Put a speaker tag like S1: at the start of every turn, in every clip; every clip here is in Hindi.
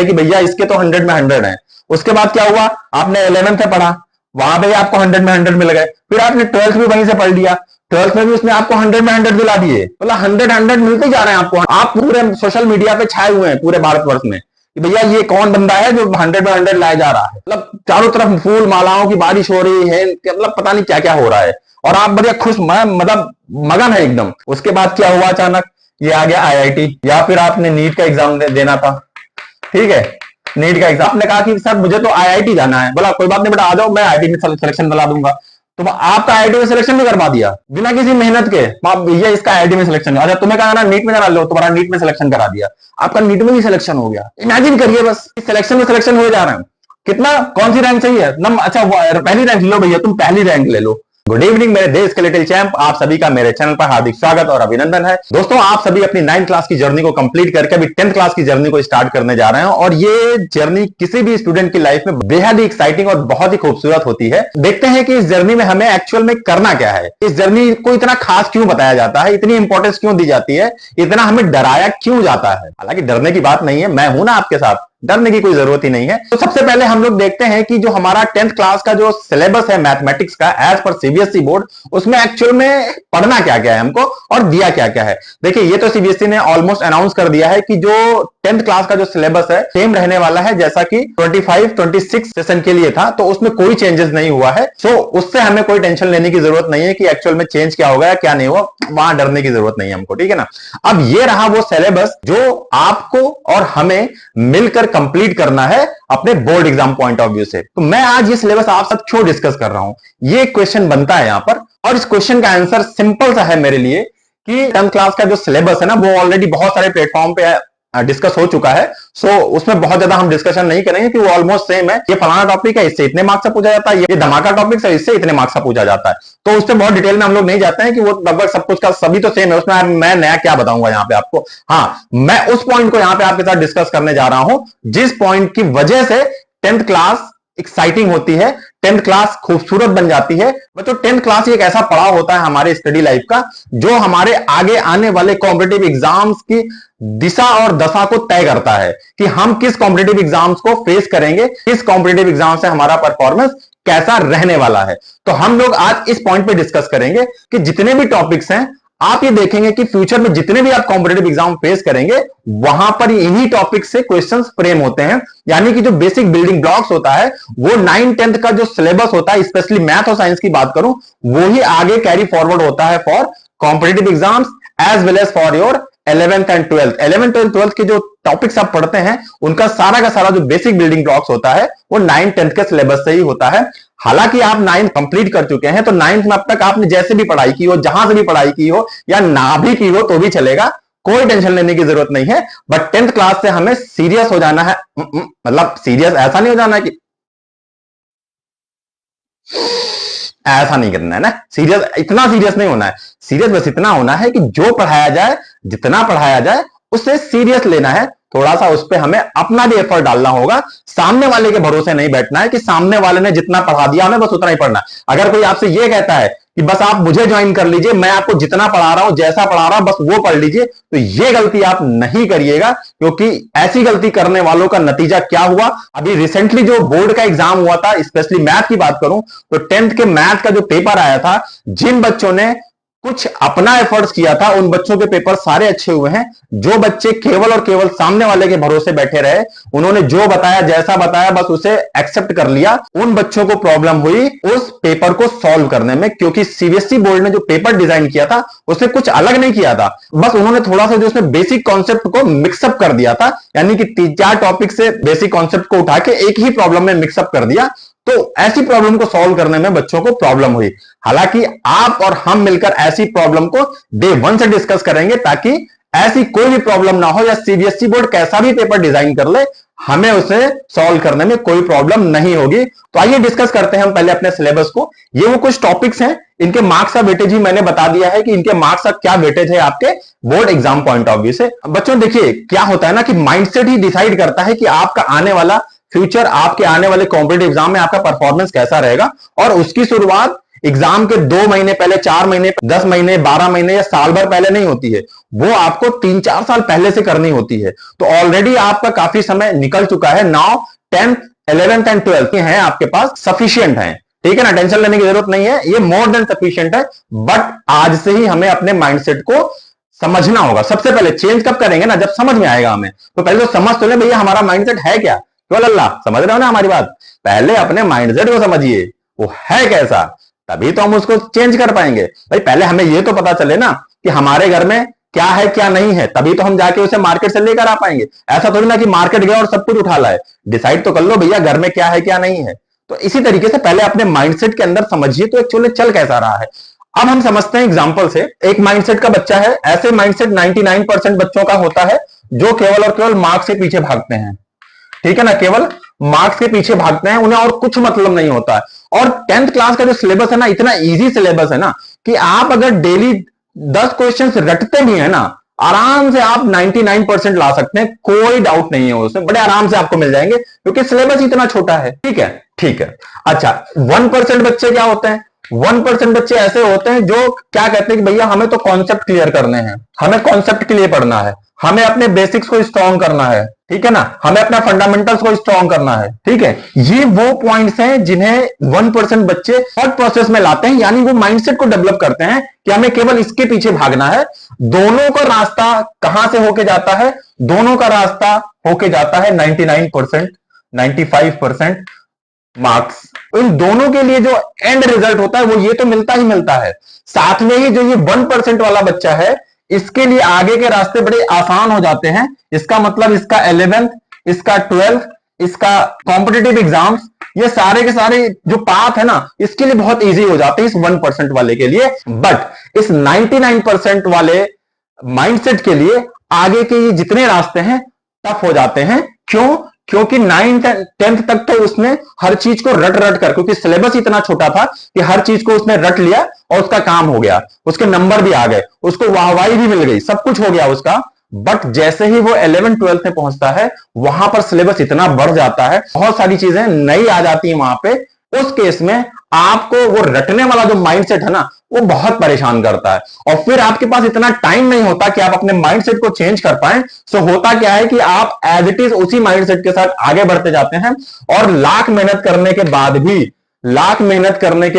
S1: गए कि भैया इसके तो 100 में 100 है। उसके बाद क्या हुआ, आपने 11th में पढ़ा, वहां पे भी आपको 100 में 100 मिल गए, फिर आपने 12th भी वहीं से पढ़ लिया, 12th में भी उसने आपको 100 में 100 दिला दिए, मतलब 100 मिलते जा रहे हैं आपको। आप पूरे सोशल मीडिया पे छाए हुए हैं पूरे भारतवर्ष में कि भैया ये कौन बंदा है जो 100 में 100 लाया जा रहा है, मतलब चारों तरफ फूल मालाओं की बारिश हो रही है, मतलब पता नहीं क्या क्या हो रहा है, और आप बढ़िया खुश मतलब मगन है एकदम। उसके बाद क्या हुआ, अचानक ये आ गया आईआईटी, या फिर आपने नीट का एग्जाम देना था, ठीक है, नीट का एग्जाम, आपने कहा कि सर मुझे तो आईआईटी जाना है, बोला कोई बात नहीं बेटा आ जाओ, मैं आईआईटी में सिलेक्शन दिला दूंगा। तो आपका आईआईटी में सिलेक्शन भी करवा दिया बिना किसी मेहनत के, ये इसका आईआईटी में सिलेक्शन। अच्छा तुम्हें कहा ना नीट में जाना, लो तुम्हारा नीट में सिलेक्शन करा दिया, आपका नीट में भी सिलेक्शन हो गया। इमेजिन करिए बस, सिलेक्शन में सिलेक्शन हो जा रहे हैं, कितना, कौन सी रैंक चाहिए, अच्छा पहली रैंक लो भैया, तुम पहली रैंक ले लो। गुड इवनिंग मेरे देश के लिटिल चैंप, आप सभी का मेरे चैनल पर हार्दिक स्वागत और अभिनंदन है। दोस्तों आप सभी अपनी 9th क्लास की जर्नी को कंप्लीट करके अभी 10th क्लास की जर्नी को स्टार्ट करने जा रहे हैं, और ये जर्नी किसी भी स्टूडेंट की लाइफ में बेहद ही एक्साइटिंग और बहुत ही खूबसूरत होती है। देखते हैं कि इस जर्नी में हमें एक्चुअल में करना क्या है, इस जर्नी को इतना खास क्यों बताया जाता है, इतनी इंपॉर्टेंस क्यों दी जाती है, इतना हमें डराया क्यों जाता है। हालांकि डरने की बात नहीं है, मैं हूं ना आपके साथ, डरने की कोई जरूरत ही नहीं है। तो सबसे पहले हम लोग देखते हैं कि जो हमारा 10th क्लास का जो सिलेबस है मैथमेटिक्स का एज पर सीबीएसई बोर्ड, उसमें एक्चुअल में पढ़ना क्या क्या है हमको और दिया क्या क्या है। देखिए ये तो सीबीएसई ने ऑलमोस्ट अनाउंस कर दिया है कि जो 10th क्लास का जो सिलेबस है सेम रहने वाला है जैसा कि 25-26 सेशन के लिए था, तो उसमें कोई चेंजेस नहीं हुआ है। सो उससे हमें कोई टेंशन लेने की जरूरत नहीं है कि एक्चुअल में चेंज क्या होगा या क्या नहीं हुआ, वहां डरने की जरूरत नहीं है हमको, ठीक है ना। अब ये रहा वो सिलेबस जो आपको और हमें मिलकर कंप्लीट करना है अपने board exam point of view से। तो मैं आज ये सिलेबस आप सब क्यों डिस्कस कर रहा हूं, ये क्वेश्चन बनता है यहां पर, और इस क्वेश्चन का आंसर सिंपल सा है मेरे लिए कि 10th क्लास का जो सिलेबस है ना वो ऑलरेडी बहुत सारे प्लेटफॉर्म पे डिस्कस हो चुका है। सो उसमें बहुत ज्यादा हम डिस्कशन नहीं करेंगे कि वो ऑलमोस्ट सेम है, ये फलाना टॉपिक है इससे इतने मार्क्स से पूछा जाता है, ये धमाका टॉपिक है इससे इतने मार्क्स से पूछा जाता है, तो उससे बहुत डिटेल में हम लोग नहीं जाते हैं कि वो लगभग सब कुछ का सभी तो सेम है, उसमें मैं नया क्या बताऊंगा यहाँ पे आपको। हाँ मैं उस पॉइंट को यहाँ पे आपके साथ डिस्कस करने जा रहा हूं जिस पॉइंट की वजह से 10th क्लास एक्साइटिंग होती है, 10th क्लास खूबसूरत बन जाती है। बच्चों 10th क्लास एक ऐसा पड़ाव होता है हमारे स्टडी लाइफ का जो हमारे आगे आने वाले कॉम्पिटिटिव एग्जाम्स की दिशा और दशा को तय करता है कि हम किस कॉम्पिटिटिव एग्जाम्स को फेस करेंगे, किस कॉम्पिटिटिव एग्जाम से हमारा परफॉर्मेंस कैसा रहने वाला है। तो हम लोग आज इस पॉइंट पे डिस्कस करेंगे कि जितने भी टॉपिक्स हैं आप ये देखेंगे कि फ्यूचर में जितने भी आप कॉम्पिटिटिव एग्जाम फेस करेंगे वहां पर इन्हीं टॉपिक से क्वेश्चंस फ्रेम होते हैं, यानी कि जो बेसिक बिल्डिंग ब्लॉक्स होता है वो 9th-10th का जो सिलेबस होता है, स्पेशली मैथ और साइंस की बात करूं, वो ही आगे कैरी फॉरवर्ड होता है for competitive exams as well as for your 11th and 12th। 11th और 12th के जो टॉपिक्स आप पढ़ते हैं उनका सारा का सारा जो बेसिक बिल्डिंग ब्लॉक्स होता है वो 9th-10th के सिलेबस से ही होता है। हालांकि आप 9th कंप्लीट कर चुके हैं तो 9th में अब तक आपने जैसे भी पढ़ाई की हो, जहां से भी पढ़ाई की हो या ना भी की हो तो भी चलेगा, कोई टेंशन लेने की जरूरत नहीं है। बट 10th क्लास से हमें सीरियस हो जाना है, मतलब सीरियस ऐसा नहीं हो जाना है कि ऐसा नहीं करना है ना, सीरियस इतना सीरियस नहीं होना है, सीरियस बस इतना होना है कि जो पढ़ाया जाए, जितना पढ़ाया जाए उससे सीरियस लेना है, थोड़ा सा उस पर हमें अपना भी एफर्ट डालना होगा। सामने वाले के भरोसे नहीं बैठना है कि सामने वाले ने जितना पढ़ा दिया हमें बस उतना ही पढ़ना। अगर कोई आपसे ये कहता है कि बस आप मुझे ज्वाइन कर लीजिए, मैं आपको जितना पढ़ा रहा हूं जैसा पढ़ा रहा हूं बस वो पढ़ लीजिए, तो ये गलती आप नहीं करिएगा, क्योंकि ऐसी गलती करने वालों का नतीजा क्या हुआ। अभी रिसेंटली जो बोर्ड का एग्जाम हुआ था, स्पेशली मैथ की बात करूं तो 10th के मैथ का जो पेपर आया था, जिन बच्चों ने कुछ अपना एफर्ट्स किया था उन बच्चों के पेपर सारे अच्छे हुए हैं। जो बच्चे केवल और केवल सामने वाले के भरोसे बैठे रहे, उन्होंने जो बताया जैसा बताया बस उसे एक्सेप्ट कर लिया, उन बच्चों को प्रॉब्लम हुई उस पेपर को सॉल्व करने में, क्योंकि सीबीएसई बोर्ड ने जो पेपर डिजाइन किया था उसने कुछ अलग नहीं किया था, बस उन्होंने थोड़ा सा जो उसमें बेसिक कॉन्सेप्ट को मिक्सअप कर दिया था, यानी कि 3-4 टॉपिक से बेसिक कॉन्सेप्ट को उठा के एक ही प्रॉब्लम में मिक्सअप कर दिया। तो ऐसी प्रॉब्लम को सॉल्व करने में बच्चों को प्रॉब्लम हुई। हालांकि आप और हम मिलकर ऐसी प्रॉब्लम को डे 1 से डिस्कस करेंगे ताकि ऐसी कोई भी प्रॉब्लम ना हो, या सीबीएसई बोर्ड कैसा भी पेपर डिजाइन कर ले हमें उसे सॉल्व करने में कोई प्रॉब्लम नहीं होगी। तो आइए डिस्कस करते हैं हम पहले अपने सिलेबस को। ये वो कुछ टॉपिक्स हैं, इनके मार्क्स का वेटेज ही मैंने बता दिया है कि इनके मार्क्स का क्या वेटेज है आपके board exam point of view से। बच्चों देखिए क्या होता है ना कि माइंडसेट ही डिसाइड करता है कि आपका आने वाला फ्यूचर, आपके आने वाले कॉम्पिटिटिव एग्जाम में आपका परफॉर्मेंस कैसा रहेगा, और उसकी शुरुआत एग्जाम के 2 महीने पहले, 4 महीने, 10 महीने, 12 महीने या साल भर पहले नहीं होती है, वो आपको 3-4 साल पहले से करनी होती है। तो ऑलरेडी आपका काफी समय निकल चुका है। Now 10th, 11th and 12th हैं आपके पास, सफिशियंट है, ठीक है ना, टेंशन लेने की जरूरत नहीं है, ये मोर देन सफिशियंट है। बट आज से ही हमें अपने माइंडसेट को समझना होगा। सबसे पहले चेंज कब करेंगे ना, जब समझ में आएगा हमें। तो पहले तो समझ तो ले भैया हमारा माइंडसेट है क्या, केवल अल्लाह, समझ रहे हो ना हमारी बात। पहले अपने माइंडसेट को समझिए, वो है कैसा, तभी तो हम उसको चेंज कर पाएंगे। भाई पहले हमें ये तो पता चले ना कि हमारे घर में क्या है क्या नहीं है, तभी तो हम जाके उसे मार्केट से लेकर आ पाएंगे। ऐसा थोड़ी ना कि मार्केट गया और सब कुछ उठा लाए। डिसाइड तो कर लो भैया घर में क्या है क्या नहीं है। तो इसी तरीके से पहले अपने माइंडसेट के अंदर समझिए तो एक्चुअली चल कैसा रहा है। अब हम समझते हैं एग्जांपल से। एक माइंडसेट का बच्चा है, ऐसे माइंडसेट 99% बच्चों का होता है जो केवल और केवल मार्क्स के पीछे भागते हैं, ठीक है ना, केवल मार्क्स के पीछे भागते हैं, उन्हें और कुछ मतलब नहीं होता है। और 10th क्लास का जो सिलेबस है ना, इतना इजी सिलेबस है ना कि आप अगर डेली 10 क्वेश्चंस रटते भी है ना, आराम से आप 99% ला सकते हैं, कोई डाउट नहीं है उसमें, बड़े आराम से आपको मिल जाएंगे क्योंकि सिलेबस इतना छोटा है, ठीक है, ठीक है। अच्छा 1% बच्चे क्या होते हैं, 1% बच्चे ऐसे होते हैं जो क्या कहते हैं कि भैया हमें तो कॉन्सेप्ट क्लियर करने हैं, हमें कॉन्सेप्ट के लिए पढ़ना है, हमें अपने बेसिक्स को स्ट्रॉन्ग करना है, ठीक है ना, हमें अपना फंडामेंटल्स को स्ट्रॉन्ग करना है, ठीक है। ये वो पॉइंट्स हैं जिन्हें 1% बच्चे थॉट प्रोसेस में लाते हैं, यानी वो माइंडसेट को डेवलप करते हैं कि हमें केवल इसके पीछे भागना है। दोनों का रास्ता कहां से होके जाता है, दोनों का रास्ता होके जाता है 99%, 95% मार्क्स। इन दोनों के लिए जो एंड रिजल्ट होता है वो ये तो मिलता ही मिलता है। साथ में ही जो ये 1% वाला बच्चा है, इसके लिए आगे के रास्ते बड़े आसान हो जाते हैं। इसका मतलब इसका 11th, इसका 12th, इसका कॉम्पिटिटिव एग्जाम्स, ये सारे के सारे जो पाथ है ना, इसके लिए बहुत इजी हो जाते हैं इस 1% वाले के लिए। बट इस 99% वाले माइंडसेट के लिए आगे के ये जितने रास्ते हैं टफ हो जाते हैं। क्यों? क्योंकि 9th 10th तक तो उसने हर चीज को रट रट कर, क्योंकि सिलेबस इतना छोटा था कि हर चीज को उसने रट लिया और उसका काम हो गया, उसके नंबर भी आ गए, उसको वाहवाही भी मिल गई, सब कुछ हो गया उसका। बट जैसे ही वो 11 12 में पहुंचता है, वहां पर सिलेबस इतना बढ़ जाता है, बहुत सारी चीजें नई आ जाती है वहां पे। उस केस में आपको वो रटने वाला जो माइंडसेट है ना, वो बहुत परेशान करता है और फिर आपके पास इतना टाइम नहीं होता कि आप अपने माइंडसेट को चेंज कर पाएं। सो होता क्या है कि आप एज इट इज उसी माइंडसेट के साथ आगे बढ़ते जाते हैं और लाख मेहनत करने के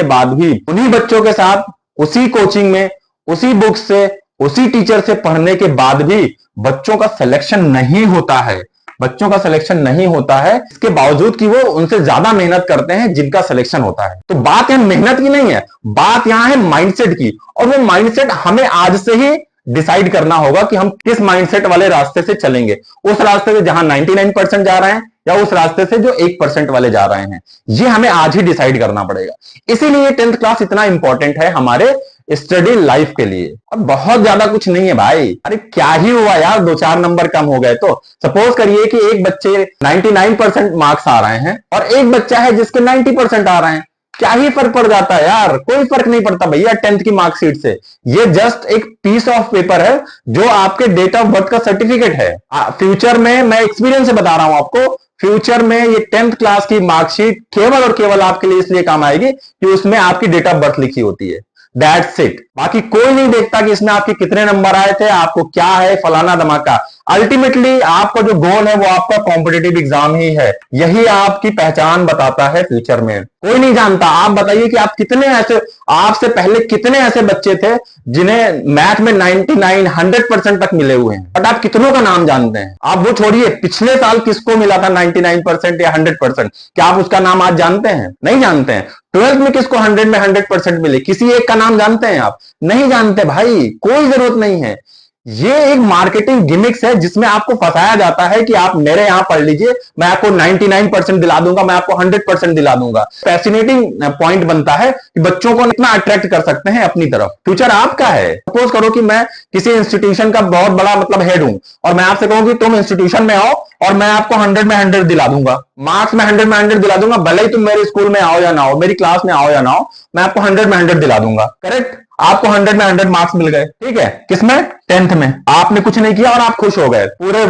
S1: बाद भी उन्हीं बच्चों के साथ, उसी कोचिंग में, उसी बुक से, उसी टीचर से पढ़ने के बाद भी बच्चों का सिलेक्शन नहीं होता है। बच्चों का सिलेक्शन नहीं होता है, इसके बावजूद कि वो उनसे ज्यादा मेहनत करते हैं जिनका सिलेक्शन होता है। तो बात यहां मेहनत की नहीं है, बात यहां है माइंडसेट की। और वो माइंडसेट हमें आज से ही डिसाइड करना होगा कि हम किस माइंडसेट वाले रास्ते से चलेंगे। उस रास्ते से जहां 99% जा रहे हैं या उस रास्ते से जो 1% वाले जा रहे हैं, ये हमें आज ही डिसाइड करना पड़ेगा। इसीलिए 10th क्लास इतना इंपॉर्टेंट है हमारे स्टडी लाइफ के लिए। अब बहुत ज्यादा कुछ नहीं है भाई, अरे क्या ही हुआ यार, 2-4 नंबर कम हो गए तो। सपोज करिए कि एक बच्चे 99% मार्क्स आ रहे हैं और एक बच्चा है जिसके 90% आ रहे हैं, क्या ही फर्क पड़ जाता है यार, कोई फर्क नहीं पड़ता भैया 10th की मार्कशीट से। ये जस्ट एक पीस ऑफ पेपर है जो आपके डेट ऑफ बर्थ का सर्टिफिकेट है। फ्यूचर में, मैं एक्सपीरियंस से बता रहा हूं आपको, फ्यूचर में ये 10th क्लास की मार्कशीट केवल और केवल आपके लिए इसलिए काम आएगी कि उसमें आपकी डेट ऑफ बर्थ लिखी होती है। That's it. बाकी कोई नहीं देखता कि इसमें आपके कितने नंबर आए थे, आपको क्या है, फलाना धमाका। अल्टीमेटली आपका जो गोल है वो आपका कॉम्पिटिटिव एग्जाम ही है, यही आपकी पहचान बताता है फ्यूचर में। कोई नहीं जानता। आप बताइए कि आप कितने ऐसे, आपसे पहले कितने ऐसे बच्चे थे जिन्हें मैथ में 99 100% तक मिले हुए हैं, बट आप कितनों का नाम जानते हैं? आप वो छोड़िए, पिछले साल किसको मिला था 99% या 100%, क्या आप उसका नाम आज जानते हैं? नहीं जानते हैं। 12th में किसको 100 में 100% मिले, किसी एक का नाम जानते हैं आप? नहीं जानते भाई, कोई जरूरत नहीं है। ये एक मार्केटिंग गिमिक्स है जिसमें आपको फंसाया जाता है कि आप मेरे यहां पढ़ लीजिए, मैं आपको 99% दिला दूंगा, मैं आपको 100% दिला दूंगा। फैसिनेटिंग पॉइंट बनता है कि बच्चों को इतना अट्रैक्ट कर सकते हैं अपनी तरफ। फ्यूचर आपका है। सपोज करो कि मैं किसी इंस्टीट्यूशन का बहुत बड़ा मतलब हेड हूं और मैं आपसे कहूं कि तुम इंस्टीट्यूशन में आओ और मैं आपको 100 में 100 दिला दूंगा, मार्क्स में 100 में 100 दिला दूंगा, भले ही तुम मेरे स्कूल में आओ या ना आओ, मेरी क्लास में आओ या ना आओ, मैं आपको 100 में 100 दिला दूंगा। करेक्ट? आपको 100 में 100 मार्क्स मिल गए, ठीक है। किसमें? 10th में। आपने कुछ नहीं किया और आप खुश हो गए, पूरे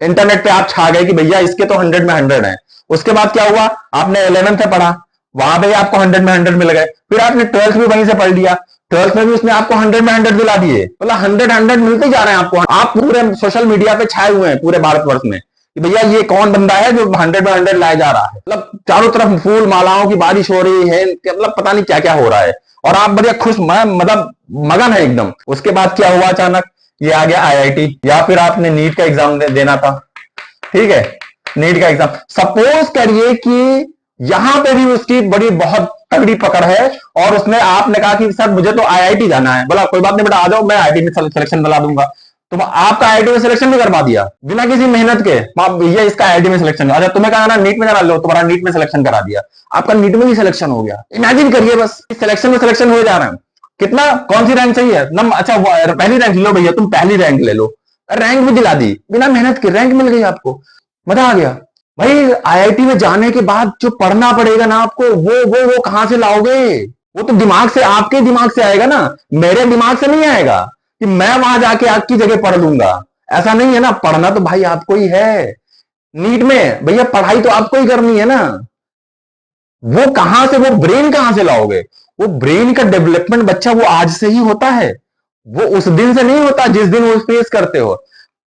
S1: इंटरनेट पे आप छा गए कि भैया इसके तो 100 में 100 है। उसके बाद क्या हुआ? आपने 11th में पढ़ा, वहां पे आपको 100 में 100 मिल गए, फिर आपने 12th भी वहीं से पढ़ लिया, 12th में भी उसने आपको 100 में 100 दिला दिए, मतलब 100 मिलते जा रहे हैं आपको। आप पूरे सोशल मीडिया पे छाए हुए हैं पूरे भारतवर्ष में कि भैया ये कौन बंदा है जो 100 में 100 लाया जा रहा है, मतलब चारों तरफ फूल मालाओं की बारिश हो रही है, मतलब पता नहीं क्या क्या हो रहा है, और आप बढ़िया खुश मतलब मगन है एकदम। उसके बाद क्या हुआ, अचानक ये आ गया आईआईटी, या फिर आपने नीट का एग्जाम देना था, ठीक है, नीट का एग्जाम। सपोज करिए कि यहां पे भी उसकी बड़ी बहुत तगड़ी पकड़ है, और उसने आपने कहा कि सर मुझे तो आईआईटी जाना है, बोला कोई बात नहीं बेटा आ जाओ, मैं आईआईटी में सिलेक्शन दिला दूंगा। तो आपका आईआईटी में सिलेक्शन भी करवा दिया बिना किसी मेहनत के, भैया इसका आईआईटी में सिलेक्शन। अच्छा तुम्हें कहा ना नीट में जाना, लो तुम्हारा नीट में सिलेक्शन करा दिया, आपका नीट में भी सिलेक्शन हो गया। इमेजिन करिए बस, सिलेक्शन में सिलेक्शन हो जा रहा है, कितना कौन सी रैंक चाहिए, अच्छा पहली रैंक लो भैया, तुम पहली रैंक ले लो, रैंक भी दिला दी बिना मेहनत के, रैंक मिल गई आपको, मजा आ गया। भाई आईआईटी में जाने के बाद जो पढ़ना पड़ेगा ना आपको, वो कहां से लाओगे, वो तो दिमाग से, आपके दिमाग से आएगा ना, मेरे दिमाग से नहीं आएगा कि मैं वहां जाके आपकी जगह पढ़ लूंगा, ऐसा नहीं है ना। पढ़ना तो भाई आपको ही है, नीट में भैया पढ़ाई तो आपको ही करनी है ना। वो कहां से, वो ब्रेन कहां से लाओगे, वो ब्रेन का डेवलपमेंट बच्चा वो आज से ही होता है, वो उस दिन से नहीं होता जिस दिन वो फेस करते हो।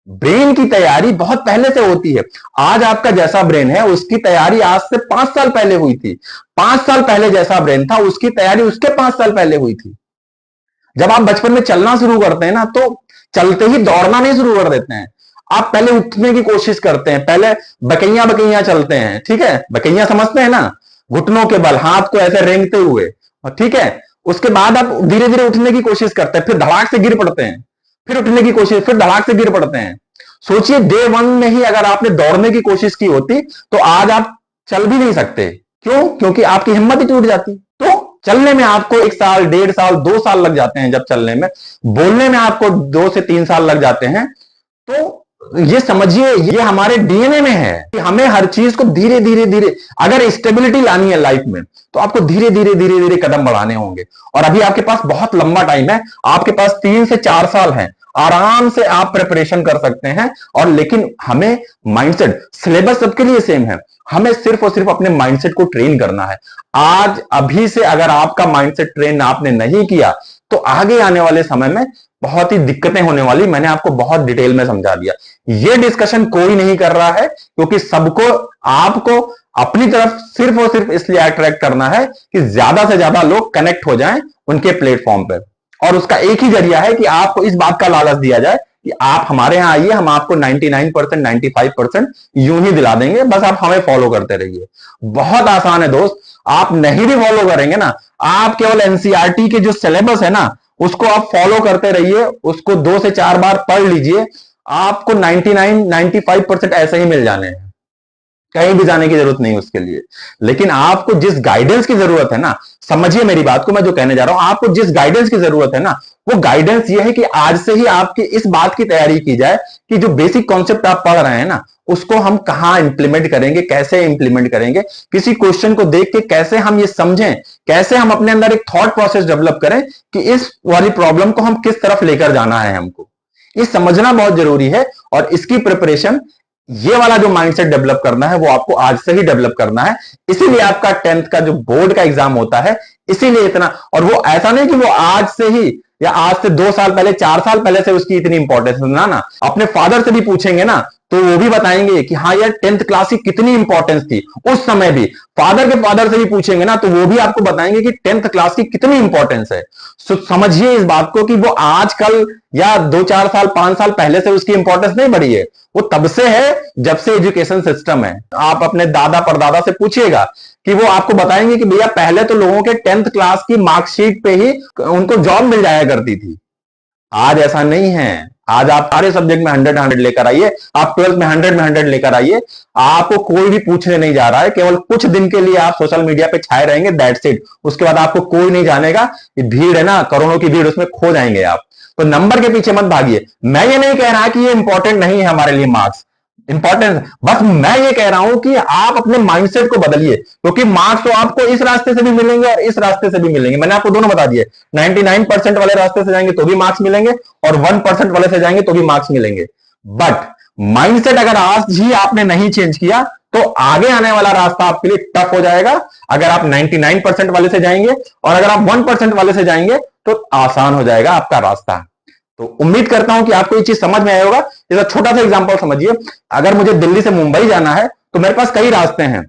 S1: ब्रेन की तैयारी बहुत पहले से होती है। आज आपका जैसा ब्रेन है उसकी तैयारी आज से 5 साल पहले हुई थी, 5 साल पहले जैसा ब्रेन था उसकी तैयारी उसके 5 साल पहले हुई थी। जब आप बचपन में चलना शुरू करते हैं ना, तो चलते ही दौड़ना नहीं शुरू कर देते हैं, आप पहले उठने की कोशिश करते हैं, पहले बकैया बकैया चलते हैं, ठीक है, बकैया समझते हैं ना, घुटनों के बल हाथ को ऐसे रेंगते हुए, ठीक है। उसके बाद आप धीरे धीरे उठने की कोशिश करते हैं, फिर धड़ाक से गिर पड़ते हैं, फिर उठने की कोशिश, फिर धड़ाक से गिर पड़ते हैं। सोचिए डे 1 में ही अगर आपने दौड़ने की कोशिश की होती तो आज आप चल भी नहीं सकते। क्यों? क्योंकि आपकी हिम्मत ही टूट जाती। तो चलने में आपको 1 साल, 1.5 साल, 2 साल लग जाते हैं जब चलने में, बोलने में आपको 2 से 3 साल लग जाते हैं। तो ये समझिए ये हमारे डीएनए में है कि हमें हर चीज को धीरे धीरे धीरे, अगर स्टेबिलिटी लानी है लाइफ में तो आपको धीरे धीरे धीरे धीरे कदम बढ़ाने होंगे। और अभी आपके पास बहुत लंबा टाइम है, आपके पास 3 से 4 साल है, आराम से आप प्रिपरेशन कर सकते हैं। और लेकिन हमें माइंडसेट, सिलेबस सबके लिए सेम है, हमें सिर्फ और सिर्फ अपने माइंडसेट को ट्रेन करना है। आज अभी से अगर आपका माइंडसेट ट्रेन आपने नहीं किया तो आगे आने वाले समय में बहुत ही दिक्कतें होने वाली। मैंने आपको बहुत डिटेल में समझा दिया। ये डिस्कशन कोई नहीं कर रहा है क्योंकि सबको आपको अपनी तरफ सिर्फ और सिर्फ इसलिए अट्रैक्ट करना है कि ज्यादा से ज्यादा लोग कनेक्ट हो जाएं उनके प्लेटफॉर्म पे। और उसका एक ही जरिया है कि आपको इस बात का लालच दिया जाए कि आप हमारे यहां आइए, हम आपको 99%, 95% यूं ही दिला देंगे, बस आप हमें फॉलो करते रहिए। बहुत आसान है दोस्त, आप नहीं भी फॉलो करेंगे ना, आप केवल एनसीईआरटी के जो सिलेबस है ना उसको आप फॉलो करते रहिए, उसको 2 से 4 बार पढ़ लीजिए, आपको 99, 95% ऐसे ही मिल जाने हैं, कहीं भी जाने की जरूरत नहीं उसके लिए। लेकिन आपको जिस गाइडेंस की जरूरत है ना, समझिए मेरी बात को, मैं जो कहने जा रहा हूं, आपको जिस गाइडेंस की जरूरत है ना, वो गाइडेंस ये है कि आज से ही आपकी इस बात की तैयारी की जाए कि जो बेसिक कॉन्सेप्ट आप पढ़ रहे हैं ना उसको हम कहां इंप्लीमेंट करेंगे, कैसे इंप्लीमेंट करेंगे, किसी क्वेश्चन को देख के कैसे हम ये समझें, कैसे हम अपने अंदर एक थॉट प्रोसेस डेवलप करें कि इस वाली प्रॉब्लम को हम किस तरफ लेकर जाना है, हमको ये समझना बहुत जरूरी है। और इसकी प्रिपरेशन, ये वाला जो माइंडसेट डेवलप करना है वो आपको आज से ही डेवलप करना है। इसीलिए आपका 10th का जो बोर्ड का एग्जाम होता है, इसीलिए इतना, और वो ऐसा नहीं कि वो आज से ही या आज से 2 साल पहले, 4 साल पहले से उसकी इतनी इंपॉर्टेंस ना, अपने फादर से भी पूछेंगे ना तो वो भी बताएंगे कि हाँ यार 10th क्लास की कितनी इंपॉर्टेंस थी उस समय भी। फादर के फादर से भी पूछेंगे ना तो वो भी आपको बताएंगे कि 10th क्लास की कितनी इंपॉर्टेंस है। सो समझिए इस बात को कि वो आजकल या 2-4 साल, 5 साल पहले से उसकी इंपॉर्टेंस नहीं बढ़ी है, वो तब से है जब से एजुकेशन सिस्टम है। आप अपने दादा परदादा से पूछिएगा कि वो आपको बताएंगे कि भैया पहले तो लोगों के 10th क्लास की मार्कशीट पे ही उनको जॉब मिल जाया करती थी, आज ऐसा नहीं है। आज आप सारे सब्जेक्ट में 100 लेकर आइए, आप 12th में 100 लेकर आइए, आपको कोई भी पूछने नहीं जा रहा है। केवल कुछ दिन के लिए आप सोशल मीडिया पे छाए रहेंगे, दैट्स इट। उसके बाद आपको कोई नहीं जानेगा। ये भीड़ है ना, करोड़ों की भीड़, उसमें खो जाएंगे आप। तो नंबर के पीछे मत भागिए। मैं ये नहीं कह रहा कि ये इंपॉर्टेंट नहीं है हमारे लिए मार्क्स, इंपॉर्टेंट, बस मैं ये कह रहा हूं कि आप अपने माइंडसेट को बदलिए, क्योंकि मार्क्स तो आपको इस रास्ते से भी मिलेंगे और इस रास्ते से भी मिलेंगे। मैंने आपको दोनों बता दिए, 99% वाले रास्ते से जाएंगे तो भी मार्क्स मिलेंगे और 1% वाले से जाएंगे तो भी मार्क्स मिलेंगे। बट माइंडसेट अगर आज ही आपने नहीं चेंज किया तो आगे आने वाला रास्ता आपके लिए टफ हो जाएगा। अगर आप 99% वाले से जाएंगे और अगर आप 1% वाले से जाएंगे तो आसान हो जाएगा आपका रास्ता। तो उम्मीद करता हूं कि आपको ये चीज समझ में आया होगा। जैसा छोटा सा एग्जांपल समझिए, अगर मुझे दिल्ली से मुंबई जाना है तो मेरे पास कई रास्ते हैं।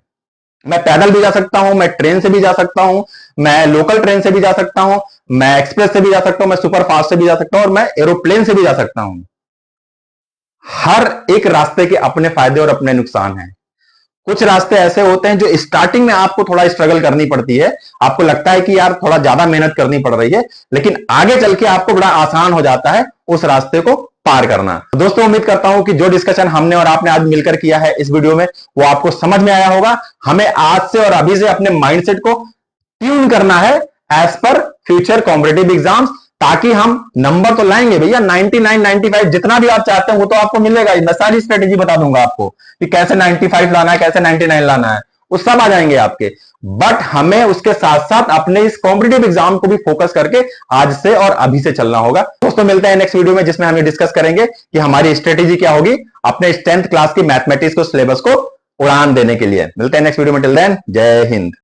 S1: मैं पैदल भी जा सकता हूं, मैं ट्रेन से भी जा सकता हूं, मैं लोकल ट्रेन से भी जा सकता हूं, मैं एक्सप्रेस से भी जा सकता हूं, मैं सुपर फास्ट से भी जा सकता हूं और मैं एरोप्लेन से भी जा सकता हूं। हर एक रास्ते के अपने फायदे और अपने नुकसान हैं। कुछ रास्ते ऐसे होते हैं जो स्टार्टिंग में आपको थोड़ा स्ट्रगल करनी पड़ती है, आपको लगता है कि यार थोड़ा ज्यादा मेहनत करनी पड़ रही है, लेकिन आगे चल के आपको बड़ा आसान हो जाता है उस रास्ते को पार करना। तो दोस्तों उम्मीद करता हूं कि जो डिस्कशन हमने और आपने आज मिलकर किया है इस वीडियो में वो आपको समझ में आया होगा। हमें आज से और अभी से अपने माइंडसेट को ट्यून करना है as per future competitive exams, ताकि हम नंबर तो लाएंगे भैया 99 95 जितना भी आप चाहते हैं वो तो आपको मिलेगा ही। मैं सारी स्ट्रेटेजी बता दूंगा आपको कि कैसे 95 लाना है, कैसे 99 लाना है, वो सब आ जाएंगे आपके। बट हमें उसके साथ साथ अपने इस कॉम्पिटिटिव एग्जाम को भी फोकस करके आज से और अभी से चलना होगा। दोस्तों मिलते हैं नेक्स्ट वीडियो में जिसमें हम ये डिस्कस करेंगे कि हमारी स्ट्रेटेजी क्या होगी अपने 10th क्लास की मैथमेटिक्स को सिलेबस को उड़ान देने के लिए। मिलते हैं नेक्स्ट वीडियो में, टिल देन जय हिंद।